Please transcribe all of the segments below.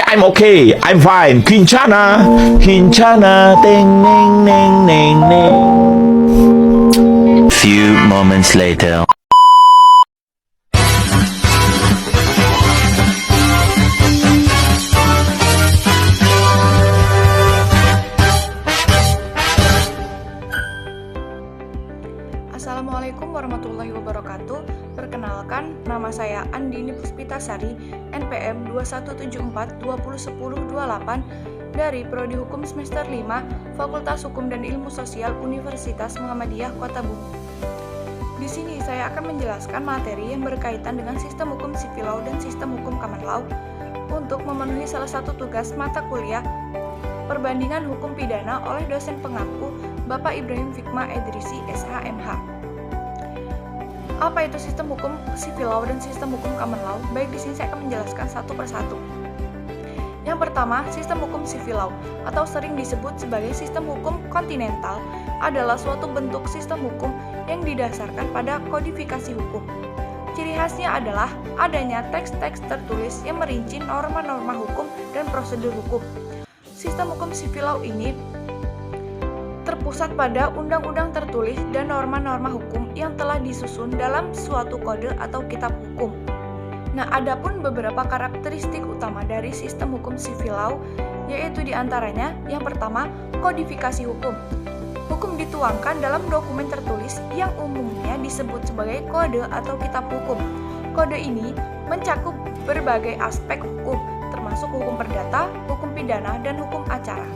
I'm okay. I'm fine. Kincana, Kincana, ding, ding, ding, ding, ding. Few moments later. Assalamualaikum warahmatullahi wabarakatuh. Perkenalkan, nama saya Andini Puspitasari, NPM 2174201028 dari Prodi Hukum semester 5, Fakultas Hukum dan Ilmu Sosial Universitas Muhammadiyah Kota Bumi. Di sini saya akan menjelaskan materi yang berkaitan dengan sistem hukum civil law dan sistem hukum common law untuk memenuhi salah satu tugas mata kuliah Perbandingan Hukum Pidana oleh dosen pengampu Bapak Ibrahim Fikma Edrisi, SHMH. Apa itu sistem hukum civil law dan sistem hukum common law? Baik, di sini saya akan menjelaskan satu persatu. Yang pertama, sistem hukum civil law atau sering disebut sebagai sistem hukum kontinental adalah suatu bentuk sistem hukum yang didasarkan pada kodifikasi hukum. Ciri khasnya adalah adanya teks-teks tertulis yang merinci norma-norma hukum dan prosedur hukum. Sistem hukum civil law ini terpusat pada undang-undang tertulis dan norma-norma hukum yang telah disusun dalam suatu kode atau kitab hukum. Nah, adapun beberapa karakteristik utama dari sistem hukum civil law, yaitu diantaranya yang pertama, kodifikasi hukum. Hukum dituangkan dalam dokumen tertulis yang umumnya disebut sebagai kode atau kitab hukum. Kode ini mencakup berbagai aspek hukum, termasuk hukum perdata, hukum pidana, dan hukum acara.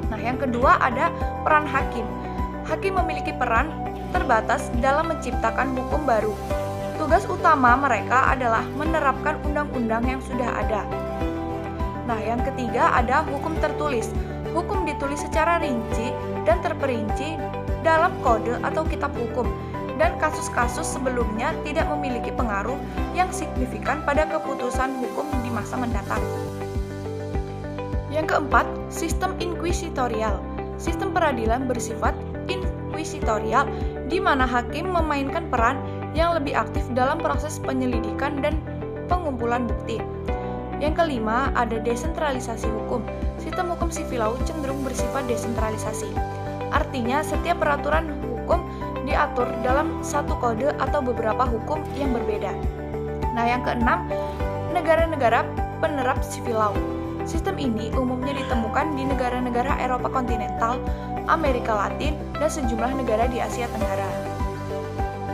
Nah, yang kedua ada peran hakim. Hakim memiliki peran terbatas dalam menciptakan hukum baru. Tugas utama mereka adalah menerapkan undang-undang yang sudah ada. Nah, yang ketiga ada hukum tertulis. Hukum ditulis secara rinci dan terperinci dalam kode atau kitab hukum, dan kasus-kasus sebelumnya tidak memiliki pengaruh yang signifikan pada keputusan hukum di masa mendatang. Yang keempat, sistem inkuisitorial. Sistem peradilan bersifat inkuisitorial di mana hakim memainkan peran yang lebih aktif dalam proses penyelidikan dan pengumpulan bukti. Yang kelima, ada desentralisasi hukum. Sistem hukum civil law cenderung bersifat desentralisasi. Artinya, setiap peraturan hukum diatur dalam satu kode atau beberapa hukum yang berbeda. Nah, yang keenam, negara-negara penerap civil law. Sistem ini umumnya ditemukan di negara-negara Eropa kontinental, Amerika Latin, dan sejumlah negara di Asia Tenggara.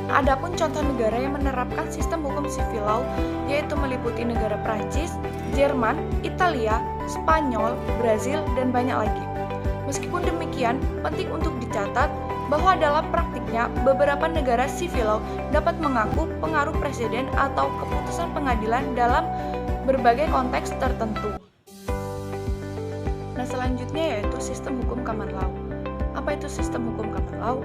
Adapun contoh negara yang menerapkan sistem hukum civil law yaitu meliputi negara Prancis, Jerman, Italia, Spanyol, Brazil, dan banyak lagi. Meskipun demikian, penting untuk dicatat bahwa dalam praktiknya beberapa negara civil law dapat mengaku pengaruh presiden atau keputusan pengadilan dalam berbagai konteks tertentu. Nah, selanjutnya yaitu sistem hukum common law. Apa itu sistem hukum common law?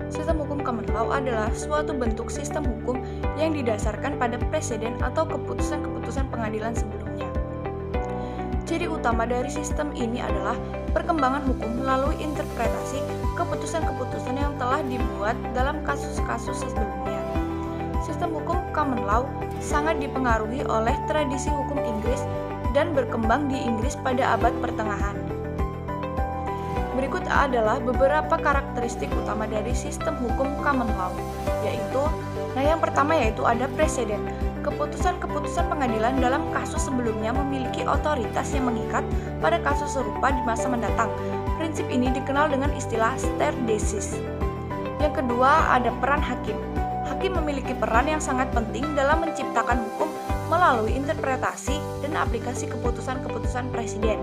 Sistem hukum common law adalah suatu bentuk sistem hukum yang didasarkan pada preseden atau keputusan-keputusan pengadilan sebelumnya. Ciri utama dari sistem ini adalah perkembangan hukum melalui interpretasi keputusan-keputusan yang telah dibuat dalam kasus-kasus sebelumnya. Sistem hukum common law sangat dipengaruhi oleh tradisi hukum Inggris dan berkembang di Inggris pada abad pertengahan. Berikut adalah beberapa karakteristik utama dari sistem hukum common law, yaitu, yang pertama yaitu ada preseden. Keputusan-keputusan pengadilan dalam kasus sebelumnya memiliki otoritas yang mengikat pada kasus serupa di masa mendatang. Prinsip ini dikenal dengan istilah stare decisis. Yang kedua ada peran hakim. Hakim memiliki peran yang sangat penting dalam menciptakan hukum melalui interpretasi dan aplikasi keputusan-keputusan presiden.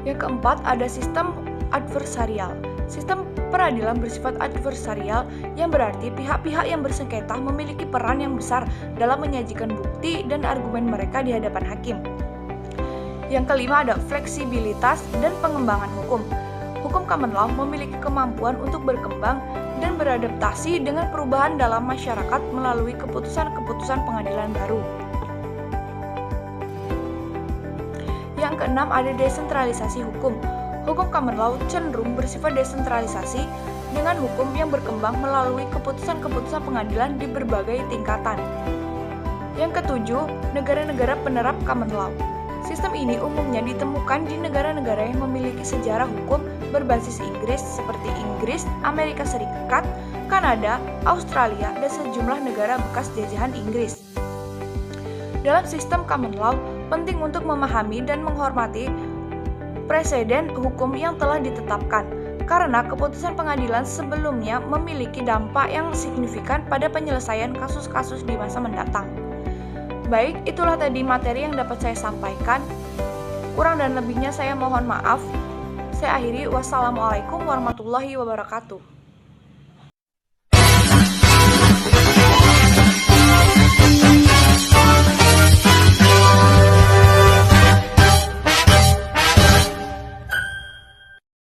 Yang keempat ada sistem adversarial. Sistem peradilan bersifat adversarial yang berarti pihak-pihak yang bersengketa memiliki peran yang besar dalam menyajikan bukti dan argumen mereka di hadapan hakim. Yang kelima ada fleksibilitas dan pengembangan hukum. Hukum common law memiliki kemampuan untuk berkembang dan beradaptasi dengan perubahan dalam masyarakat melalui keputusan-keputusan pengadilan baru. Yang keenam ada desentralisasi hukum. hukum common law cenderung bersifat desentralisasi dengan hukum yang berkembang melalui keputusan-keputusan pengadilan di berbagai tingkatan. Yang ketujuh, negara-negara penerap common law. Sistem ini umumnya ditemukan di negara-negara yang memiliki sejarah hukum berbasis Inggris seperti Inggris, Amerika Serikat, Kanada, Australia, dan sejumlah negara bekas jajahan Inggris. Dalam sistem common law, penting untuk memahami dan menghormati preseden hukum yang telah ditetapkan, karena keputusan pengadilan sebelumnya memiliki dampak yang signifikan pada penyelesaian kasus-kasus di masa mendatang. Baik, itulah tadi materi yang dapat saya sampaikan. Kurang dan lebihnya saya mohon maaf. Saya akhiri, wassalamualaikum warahmatullahi wabarakatuh.